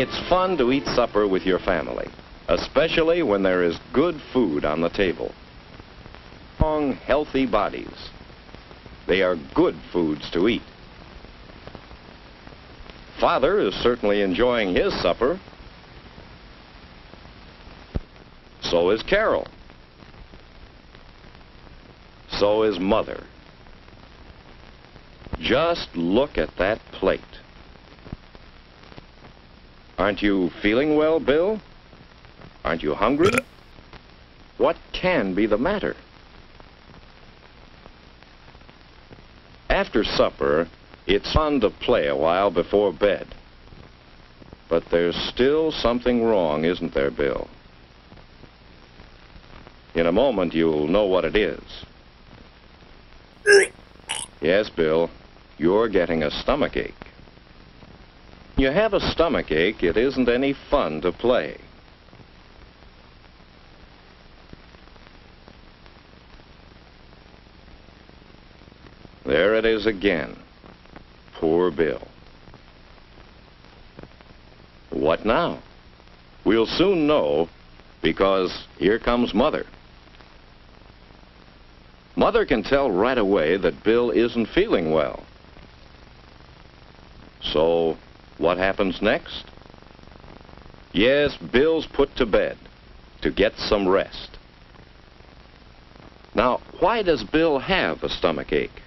It's fun to eat supper with your family, especially when there is good food on the table. Strong, healthy bodies. They are good foods to eat. Father is certainly enjoying his supper. So is Carol. So is Mother. Just look at that plate. Aren't you feeling well, Bill? Aren't you hungry? What can be the matter? After supper, it's fun to play a while before bed. But there's still something wrong, isn't there, Bill? In a moment, you'll know what it is. Yes, Bill, you're getting a stomachache. You have a stomachache, it isn't any fun to play. There it is again. Poor Bill. What now? We'll soon know, because here comes Mother. Mother can tell right away that Bill isn't feeling well. So, what happens next? Yes, Bill's put to bed to get some rest. Now, why does Bill have a stomachache?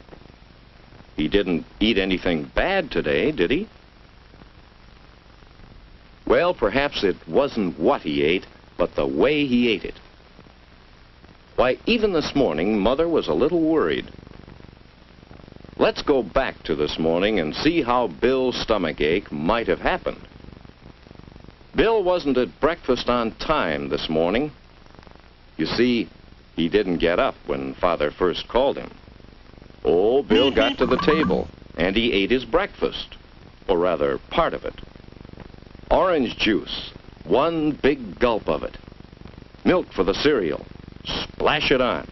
He didn't eat anything bad today, did he? Well, perhaps it wasn't what he ate, but the way he ate it. Why, even this morning, Mother was a little worried. Let's go back to this morning and see how Bill's stomachache might have happened. Bill wasn't at breakfast on time this morning. You see, he didn't get up when Father first called him. Oh, Bill got to the table, and he ate his breakfast, or rather, part of it. Orange juice, one big gulp of it. Milk for the cereal. Splash it on.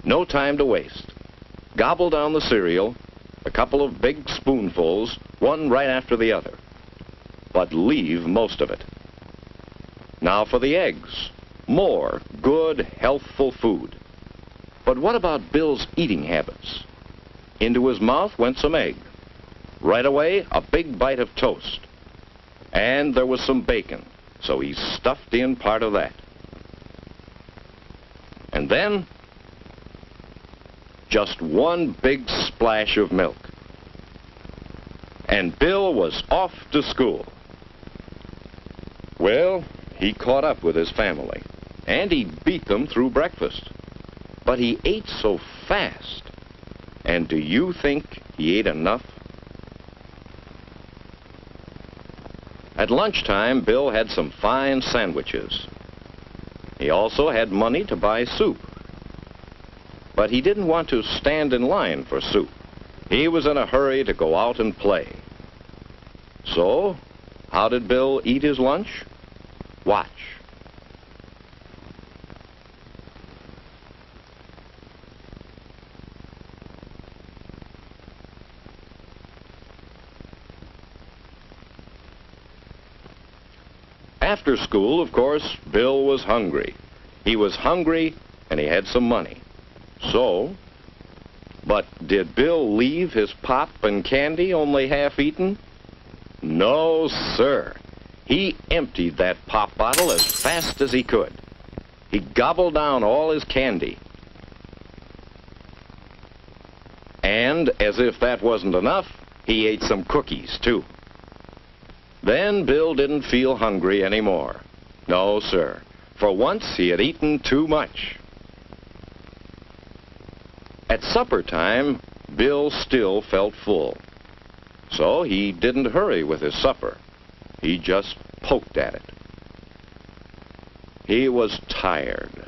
No time to waste. Gobble down the cereal, a couple of big spoonfuls, one right after the other. But leave most of it. Now for the eggs. More good, healthful food. But what about Bill's eating habits? Into his mouth went some egg. Right away, a big bite of toast. And there was some bacon, so he stuffed in part of that. And then, just one big splash of milk. And Bill was off to school. Well, he caught up with his family, and he beat them through breakfast. But he ate so fast. And do you think he ate enough? At lunchtime, Bill had some fine sandwiches. He also had money to buy soup. But he didn't want to stand in line for soup. He was in a hurry to go out and play. So, how did Bill eat his lunch? Watch. After school, of course, Bill was hungry. He was hungry, and he had some money. So, but did Bill leave his pop and candy only half-eaten? No, sir. He emptied that pop bottle as fast as he could. He gobbled down all his candy. And, as if that wasn't enough, he ate some cookies, too. Then Bill didn't feel hungry anymore. No, sir. For once, he had eaten too much. At supper time, Bill still felt full. So he didn't hurry with his supper. He just poked at it. He was tired.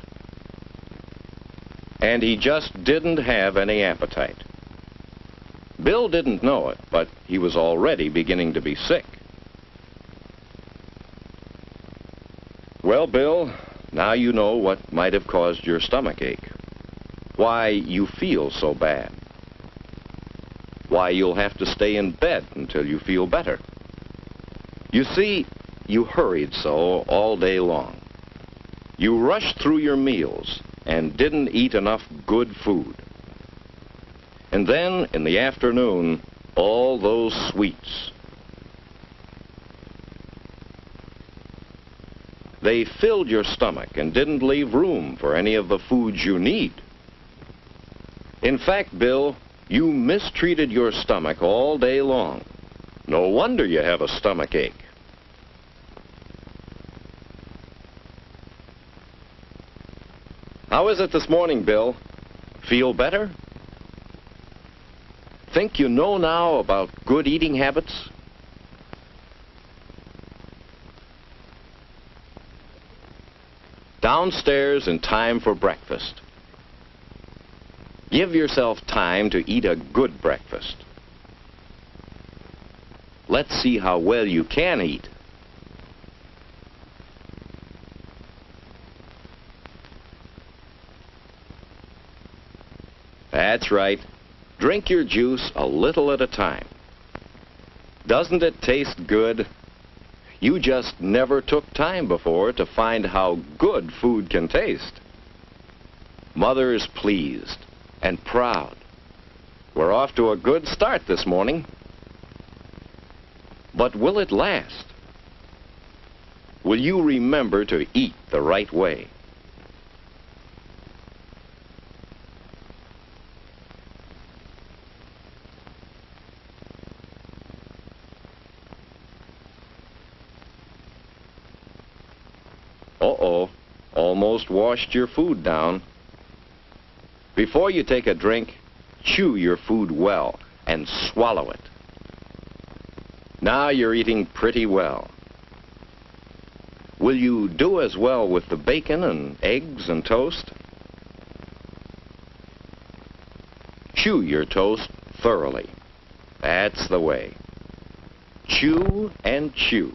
And he just didn't have any appetite. Bill didn't know it, but he was already beginning to be sick. Well, Bill, now you know what might have caused your stomachache. Why you feel so bad. Why you'll have to stay in bed until you feel better. You see, you hurried so all day long. You rushed through your meals and didn't eat enough good food. And then, in the afternoon, all those sweets. They filled your stomach and didn't leave room for any of the foods you need. In fact, Bill, you mistreated your stomach all day long. No wonder you have a stomach ache. How is it this morning, Bill? Feel better? Think you know now about good eating habits? Downstairs in time for breakfast. Give yourself time to eat a good breakfast. Let's see how well you can eat. That's right. Drink your juice a little at a time. Doesn't it taste good? You just never took time before to find how good food can taste. Mother's pleased and proud. We're off to a good start this morning. But will it last? Will you remember to eat the right way? Uh-oh, almost washed your food down. Before you take a drink, chew your food well and swallow it. Now you're eating pretty well. Will you do as well with the bacon and eggs and toast? Chew your toast thoroughly. That's the way. Chew and chew.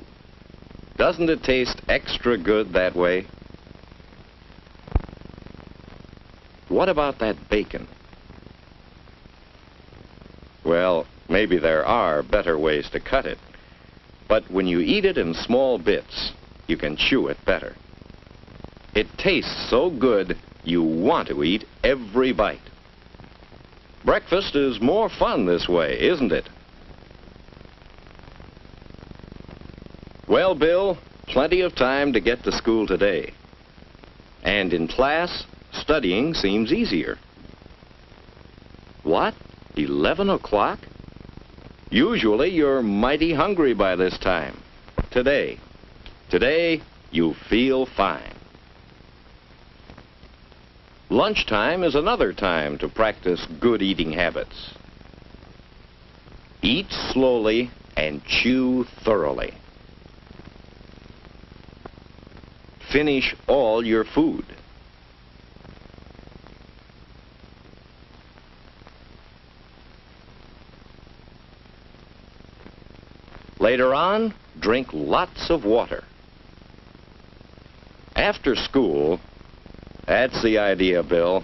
Doesn't it taste extra good that way? What about that bacon? Well, maybe there are better ways to cut it. But when you eat it in small bits, you can chew it better. It tastes so good, you want to eat every bite. Breakfast is more fun this way, isn't it? Well, Bill, plenty of time to get to school today. And in class, studying seems easier. What? 11 o'clock? Usually you're mighty hungry by this time. Today, you feel fine. Lunchtime is another time to practice good eating habits. Eat slowly and chew thoroughly. Finish all your food. Later on, drink lots of water. After school, that's the idea, Bill.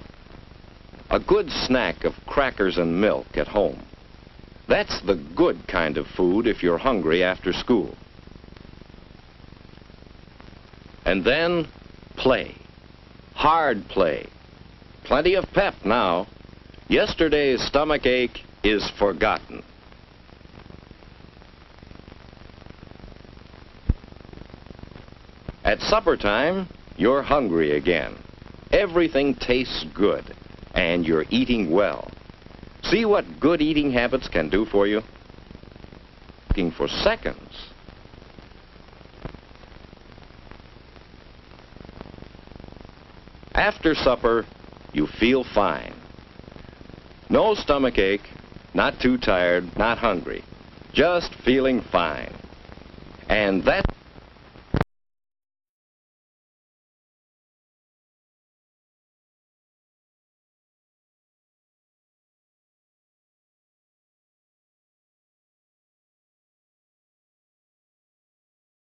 A good snack of crackers and milk at home. That's the good kind of food if you're hungry after school. And then, play. Hard play. Plenty of pep now. Yesterday's stomach ache is forgotten. At supper time, you're hungry again. Everything tastes good, and you're eating well. See what good eating habits can do for you? Looking for seconds. After supper, you feel fine. No stomach ache, not too tired, not hungry. Just feeling fine. And that